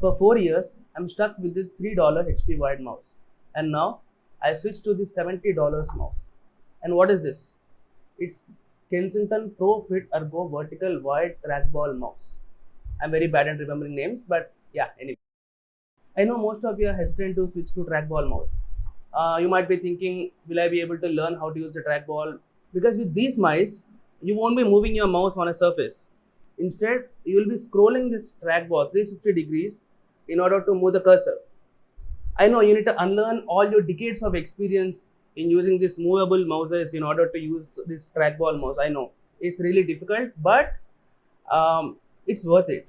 For 4 years, I'm stuck with this $3 HP wired mouse. And now I switched to this $70 mouse. And what is this? It's Kensington Pro Fit Ergo vertical wide trackball mouse. I'm very bad at remembering names, but yeah, anyway. I know most of you are hesitant to switch to trackball mouse. You might be thinking, will I be able to learn how to use the trackball? Because with these mice, you won't be moving your mouse on a surface. Instead, you will be scrolling this trackball 360 degrees in order to move the cursor. I know you need to unlearn all your decades of experience in using these movable mouses in order to use this trackball mouse. I know it's really difficult, but it's worth it.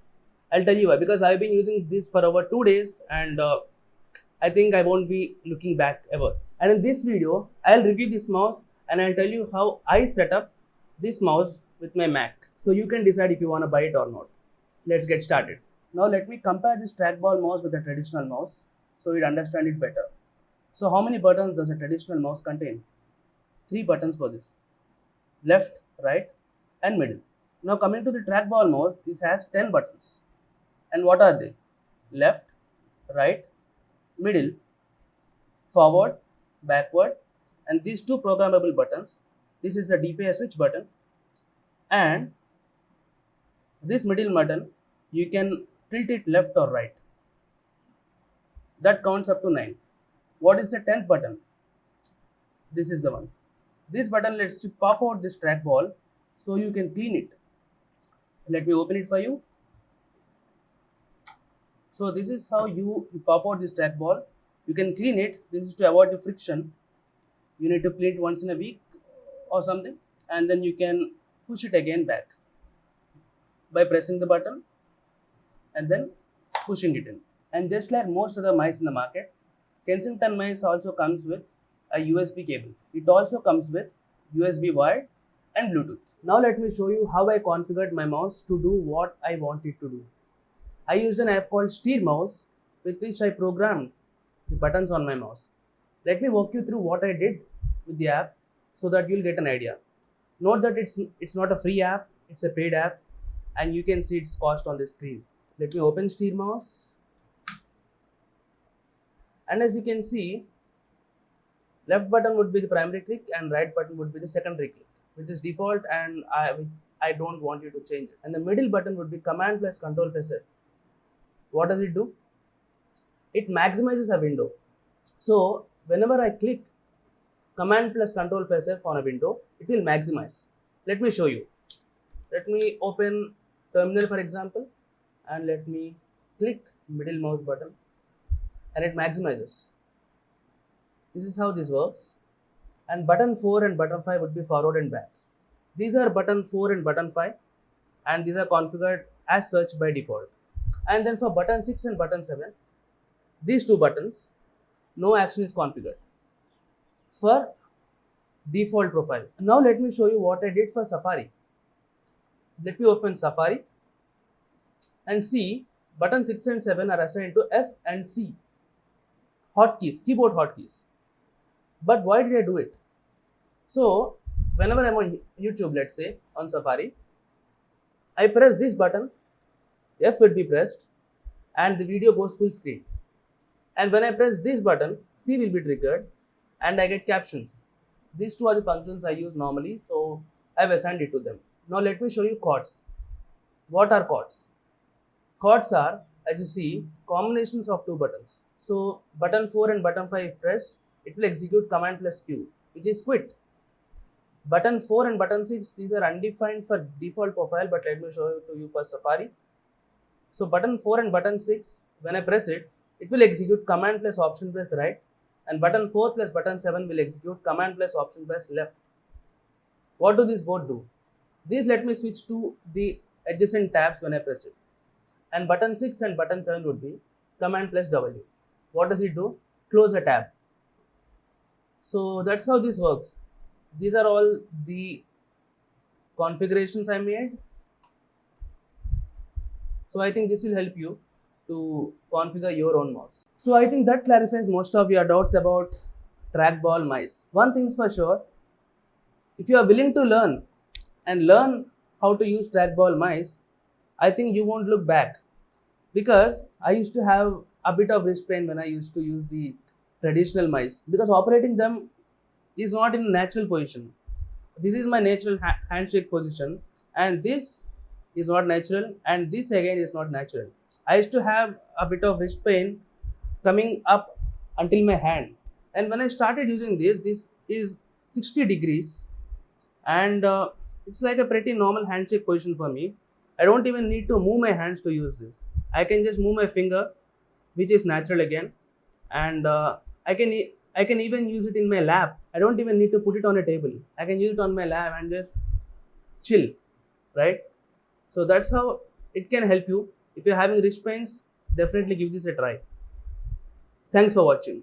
I'll tell you why. Because I've been using this for over 2 days and I think I won't be looking back ever. And in this video, I'll review this mouse and I'll tell you how I set up this mouse with my Mac. So you can decide if you want to buy it or not. Let's get started. Now let me compare this trackball mouse with a traditional mouse so you'd understand it better. So how many buttons does a traditional mouse contain? 3 buttons for this. Left, right and middle. Now coming to the trackball mouse, this has 10 buttons. And what are they? Left, right, middle, forward, backward, and these 2 programmable buttons. This is the DPI switch button, and this middle button, you can tilt it left or right. That counts up to 9. What is the 10th button? This is the one. This button lets you pop out this trackball so you can clean it. Let me open it for you. So this is how you pop out this trackball. You can clean it. This is to avoid the friction. You need to clean it once in a week or something, and then you can push it again back by pressing the button and then pushing it in. And just like most other mice in the market, Kensington mice also comes with a USB cable. It also comes with USB wired and Bluetooth. Now let me show you how I configured my mouse to do what I want it to do. I used an app called SteerMouse with which I programmed the buttons on my mouse. Let me walk you through what I did with the app so that you'll get an idea. Note that it's not a free app, it's a paid app, and you can see its cost on the screen. Let me open SteerMouse. And as you can see, left button would be the primary click and right button would be the secondary click, which is default, and I don't want you to change it. And the middle button would be command plus control plus F. What does it do? It maximizes a window. So whenever I click command plus control plus F on a window, it will maximize. Let me show you. Let me open terminal for example, and let me click middle mouse button and it maximizes. This is how this works. And button 4 and button 5 would be forward and back. These are button 4 and button 5, and these are configured as such by default. And then for button 6 and button 7, these 2 buttons, no action is configured for default profile. Now let me show you what I did for Safari. Let me open Safari and see button 6 and 7 are assigned to F and C hotkeys, keyboard hotkeys. But why did I do it? So whenever I'm on YouTube, let's say on Safari, I press this button, F will be pressed and the video goes full screen. And when I press this button, C will be triggered and I get captions. These 2 are the functions I use normally, so I've assigned it to them. Now let me show you chords. What are chords? Chords are, as you see, combinations of 2 buttons. So button 4 and button 5 if pressed, it will execute command plus Q, which is quit. Button 4 and button 6, these are undefined for default profile, but let me show it to you for Safari. So button 4 and button 6, when I press it, it will execute command plus option plus right, and button 4 plus button 7 will execute command plus option plus left. What do these both do? These let me switch to the adjacent tabs when I press it. And button 6 and button 7 would be command plus W. What does it do? Close a tab. So that's how this works. These are all the configurations I made. So I think this will help you to configure your own mouse. So I think that clarifies most of your doubts about trackball mice. One thing's for sure, if you are willing to learn how to use trackball mice, I think you won't look back. because I used to have a bit of wrist pain when I used to use the traditional mice, because operating them is not in natural position. This is my natural handshake position, and this is not natural, and this again is not natural. I used to have a bit of wrist pain coming up until my hand, and when I started using this is 60 degrees, and it's like a pretty normal handshake position for me. I don't even need to move my hands to use this. I can just move my finger, which is natural again, and I can even use it in my lap. I don't even need to put it on a table. I can use it on my lap and just chill, right? So that's how it can help you. If you're having wrist pains, definitely give this a try. Thanks for watching.